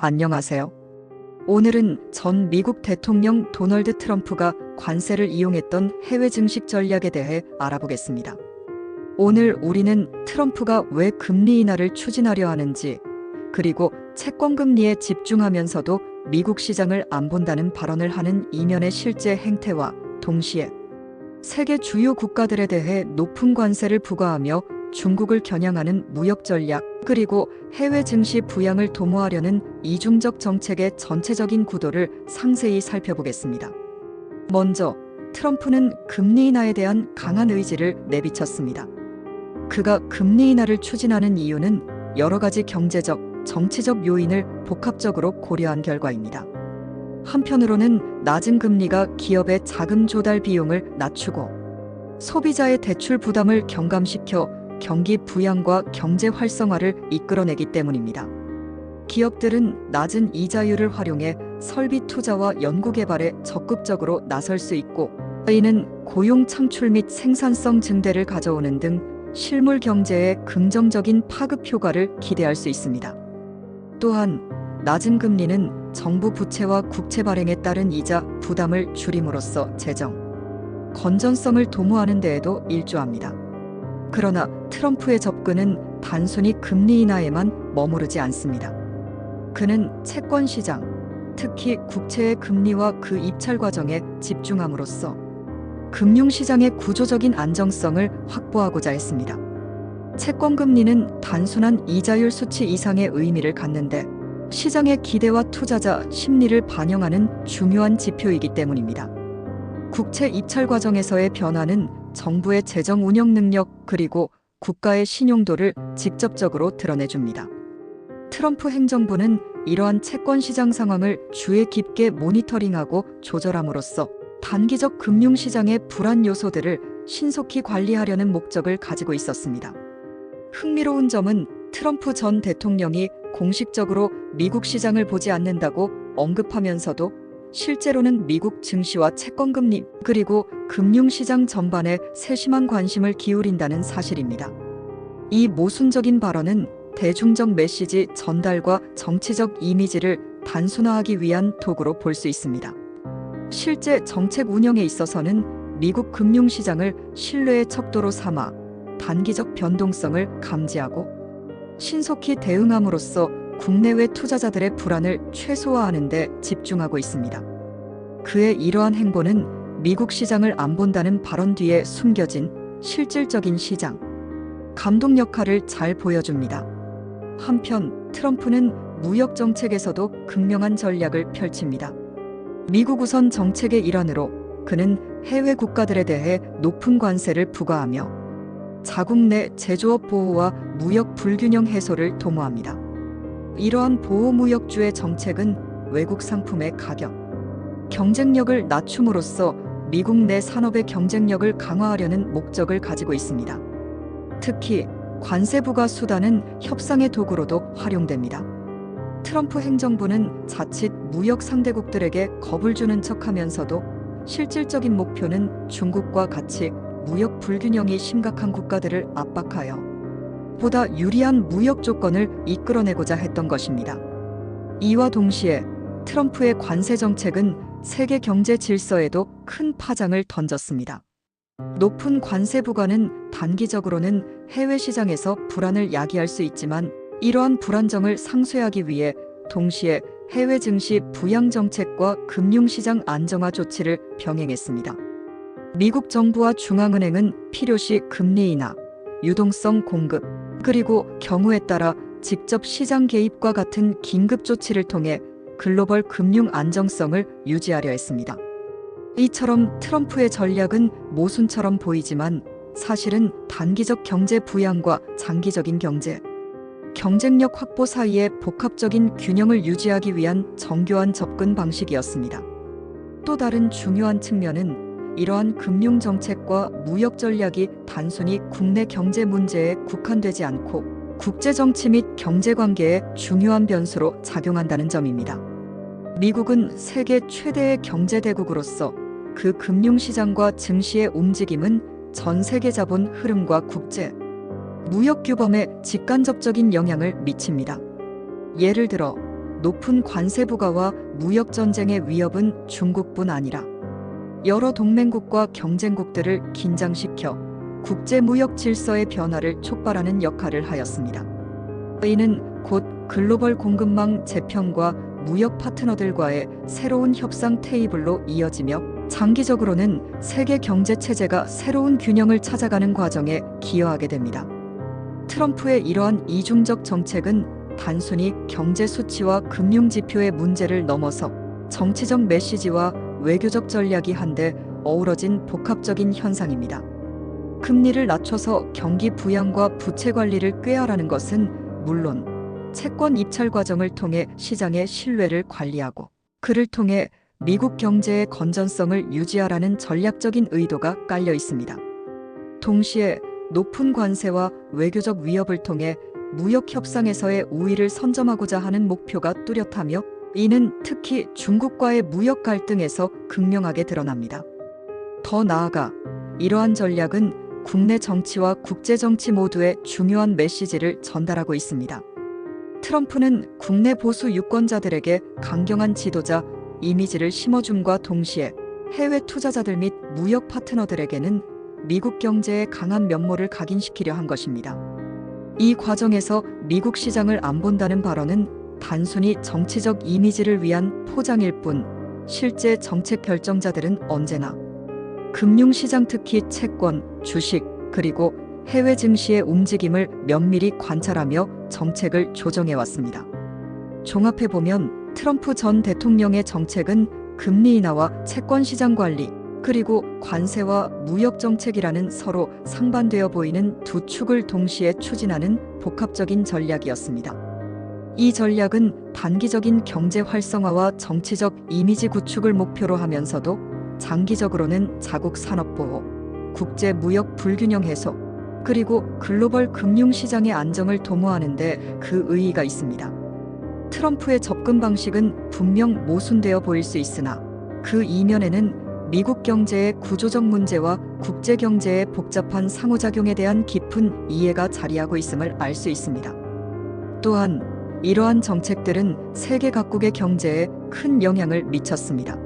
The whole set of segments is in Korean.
안녕하세요. 오늘은 전 미국 대통령 도널드 트럼프가 관세를 이용했던 해외 증식 전략에 대해 알아보겠습니다. 오늘 우리는 트럼프가 왜 금리 인하를 추진하려 하는지, 그리고 채권 금리에 집중하면서도 미국 시장을 안 본다는 발언을 하는 이면의 실제 행태와 동시에 세계 주요 국가들에 대해 높은 관세를 부과하며 중국을 겨냥하는 무역 전략, 그리고 해외 증시 부양을 도모하려는 이중적 정책의 전체적인 구도를 상세히 살펴보겠습니다. 먼저 트럼프는 금리 인하에 대한 강한 의지를 내비쳤습니다. 그가 금리 인하를 추진하는 이유는 여러 가지 경제적, 정치적 요인을 복합적으로 고려한 결과입니다. 한편으로는 낮은 금리가 기업의 자금 조달 비용을 낮추고 소비자의 대출 부담을 경감시켜 경기 부양과 경제 활성화를 이끌어내기 때문입니다. 기업들은 낮은 이자율을 활용해 설비 투자와 연구개발에 적극적으로 나설 수 있고, 이는 고용 창출 및 생산성 증대를 가져오는 등 실물 경제에 긍정적인 파급 효과를 기대할 수 있습니다. 또한 낮은 금리는 정부 부채와 국채 발행에 따른 이자 부담을 줄임으로써 재정 건전성을 도모하는 데에도 일조합니다. 그러나 트럼프의 접근은 단순히 금리 인하에만 머무르지 않습니다. 그는 채권 시장, 특히 국채의 금리와 그 입찰 과정에 집중함으로써 금융시장의 구조적인 안정성을 확보하고자 했습니다. 채권 금리는 단순한 이자율 수치 이상의 의미를 갖는데 시장의 기대와 투자자 심리를 반영하는 중요한 지표이기 때문입니다. 국채 입찰 과정에서의 변화는 정부의 재정 운영 능력 그리고 국가의 신용도를 직접적으로 드러내줍니다. 트럼프 행정부는 이러한 채권 시장 상황을 주의 깊게 모니터링하고 조절함으로써 단기적 금융시장의 불안 요소들을 신속히 관리하려는 목적을 가지고 있었습니다. 흥미로운 점은 트럼프 전 대통령이 공식적으로 미국 시장을 보지 않는다고 언급하면서도 실제로는 미국 증시와 채권금리 그리고 금융시장 전반에 세심한 관심을 기울인다는 사실입니다. 이 모순적인 발언은 대중적 메시지 전달과 정치적 이미지를 단순화하기 위한 도구로 볼 수 있습니다. 실제 정책 운영에 있어서는 미국 금융시장을 신뢰의 척도로 삼아 단기적 변동성을 감지하고 신속히 대응함으로써 국내외 투자자들의 불안을 최소화하는 데 집중하고 있습니다. 그의 이러한 행보는 미국 시장을 안 본다는 발언 뒤에 숨겨진 실질적인 시장 감독 역할을 잘 보여줍니다. 한편 트럼프는 무역 정책에서도 극명한 전략을 펼칩니다. 미국 우선 정책의 일환으로 그는 해외 국가들에 대해 높은 관세를 부과하며 자국 내 제조업 보호와 무역 불균형 해소를 도모합니다. 이러한 보호무역주의 정책은 외국 상품의 가격, 경쟁력을 낮춤으로써 미국 내 산업의 경쟁력을 강화하려는 목적을 가지고 있습니다. 특히 관세 부과 수단은 협상의 도구로도 활용됩니다. 트럼프 행정부는 자칫 무역 상대국들에게 겁을 주는 척하면서도 실질적인 목표는 중국과 같이 무역 불균형이 심각한 국가들을 압박하여 보다 유리한 무역 조건을 이끌어내고자 했던 것입니다. 이와 동시에 트럼프의 관세 정책은 세계 경제 질서에도 큰 파장을 던졌습니다. 높은 관세 부과는 단기적으로는 해외 시장에서 불안을 야기할 수 있지만 이러한 불안정을 상쇄하기 위해 동시에 해외 증시 부양 정책과 금융시장 안정화 조치를 병행했습니다. 미국 정부와 중앙은행은 필요시 금리 인하, 유동성 공급, 그리고 경우에 따라 직접 시장 개입과 같은 긴급 조치를 통해 글로벌 금융 안정성을 유지하려 했습니다. 이처럼 트럼프의 전략은 모순처럼 보이지만 사실은 단기적 경제 부양과 장기적인 경쟁력 확보 사이의 복합적인 균형을 유지하기 위한 정교한 접근 방식이었습니다. 또 다른 중요한 측면은 이러한 금융 정책과 무역 전략이 단순히 국내 경제 문제에 국한되지 않고 국제 정치 및 경제 관계에 중요한 변수로 작용한다는 점입니다. 미국은 세계 최대의 경제 대국으로서 그 금융시장과 증시의 움직임은 전 세계 자본 흐름과 국제 무역 규범에 직간접적인 영향을 미칩니다. 예를 들어 높은 관세 부과와 무역 전쟁의 위협은 중국뿐 아니라 여러 동맹국과 경쟁국들을 긴장시켜 국제 무역 질서의 변화를 촉발하는 역할을 하였습니다. 이는 곧 글로벌 공급망 재편과 무역 파트너들과의 새로운 협상 테이블로 이어지며 장기적으로는 세계 경제 체제가 새로운 균형을 찾아가는 과정에 기여하게 됩니다. 트럼프의 이러한 이중적 정책은 단순히 경제 수치와 금융 지표의 문제를 넘어서 정치적 메시지와 외교적 전략이 한데 어우러진 복합적인 현상입니다. 금리를 낮춰서 경기 부양과 부채 관리를 꾀하라는 것은 물론 채권 입찰 과정을 통해 시장의 신뢰를 관리하고 그를 통해 미국 경제의 건전성을 유지하라는 전략적인 의도가 깔려 있습니다. 동시에 높은 관세와 외교적 위협을 통해 무역 협상에서의 우위를 선점하고자 하는 목표가 뚜렷하며 이는 특히 중국과의 무역 갈등에서 극명하게 드러납니다. 더 나아가 이러한 전략은 국내 정치와 국제 정치 모두에 중요한 메시지를 전달하고 있습니다. 트럼프는 국내 보수 유권자들에게 강경한 지도자 이미지를 심어줌과 동시에 해외 투자자들 및 무역 파트너들에게는 미국 경제의 강한 면모를 각인시키려 한 것입니다. 이 과정에서 미국 시장을 안 본다는 발언은 단순히 정치적 이미지를 위한 포장일 뿐 실제 정책 결정자들은 언제나 금융시장 특히 채권, 주식, 그리고 해외 증시의 움직임을 면밀히 관찰하며 정책을 조정해왔습니다. 종합해보면 트럼프 전 대통령의 정책은 금리 인하와 채권 시장 관리, 그리고 관세와 무역 정책이라는 서로 상반되어 보이는 두 축을 동시에 추진하는 복합적인 전략이었습니다. 이 전략은 단기적인 경제 활성화와 정치적 이미지 구축을 목표로 하면서도 장기적으로는 자국 산업 보호, 국제 무역 불균형 해소, 그리고 글로벌 금융시장의 안정을 도모하는 데 그 의의가 있습니다. 트럼프의 접근 방식은 분명 모순되어 보일 수 있으나 그 이면에는 미국 경제의 구조적 문제와 국제 경제의 복잡한 상호작용에 대한 깊은 이해가 자리하고 있음을 알 수 있습니다. 또한 이러한 정책들은 세계 각국의 경제에 큰 영향을 미쳤습니다.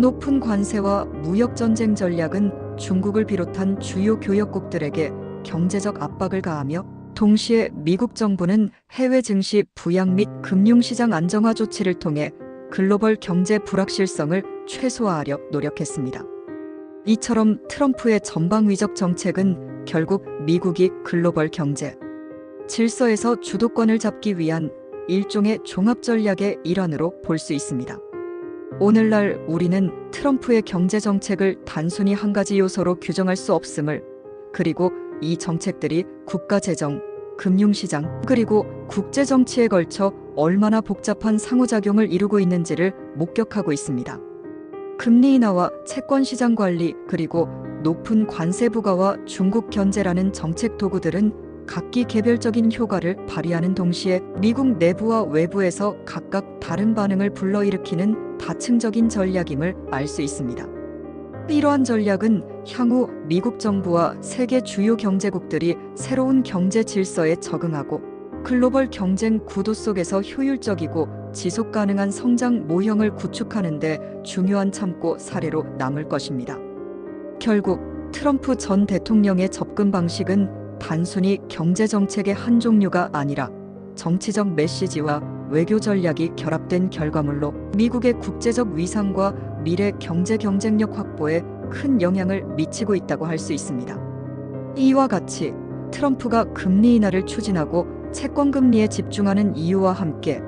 높은 관세와 무역 전쟁 전략은 중국을 비롯한 주요 교역국들에게 경제적 압박을 가하며 동시에 미국 정부는 해외 증시 부양 및 금융시장 안정화 조치를 통해 글로벌 경제 불확실성을 최소화하려 노력했습니다. 이처럼 트럼프의 전방위적 정책은 결국 미국이 글로벌 경제 질서에서 주도권을 잡기 위한 일종의 종합 전략의 일환으로 볼 수 있습니다. 오늘날 우리는 트럼프의 경제 정책을 단순히 한 가지 요소로 규정할 수 없음을, 그리고 이 정책들이 국가 재정, 금융시장, 그리고 국제 정치에 걸쳐 얼마나 복잡한 상호작용을 이루고 있는지를 목격하고 있습니다. 금리 인하와 채권 시장 관리, 그리고 높은 관세 부과와 중국 견제라는 정책 도구들은 각기 개별적인 효과를 발휘하는 동시에 미국 내부와 외부에서 각각 다른 반응을 불러일으키는 다층적인 전략임을 알 수 있습니다. 이러한 전략은 향후 미국 정부와 세계 주요 경제국들이 새로운 경제 질서에 적응하고 글로벌 경쟁 구도 속에서 효율적이고 지속 가능한 성장 모형을 구축하는 데 중요한 참고 사례로 남을 것입니다. 결국 트럼프 전 대통령의 접근 방식은 단순히 경제 정책의 한 종류가 아니라 정치적 메시지와 외교 전략이 결합된 결과물로 미국의 국제적 위상과 미래 경제 경쟁력 확보에 큰 영향을 미치고 있다고 할 수 있습니다. 이와 같이 트럼프가 금리 인하를 추진하고 채권 금리에 집중하는 이유와 함께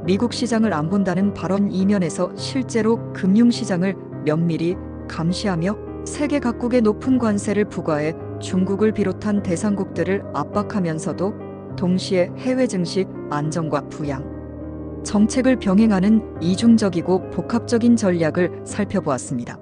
미국 시장을 안 본다는 발언 이면에서 실제로 금융시장을 면밀히 감시하며 세계 각국의 높은 관세를 부과해 중국을 비롯한 대상국들을 압박하면서도 동시에 해외 증시 안정과 부양 정책을 병행하는 이중적이고 복합적인 전략을 살펴보았습니다.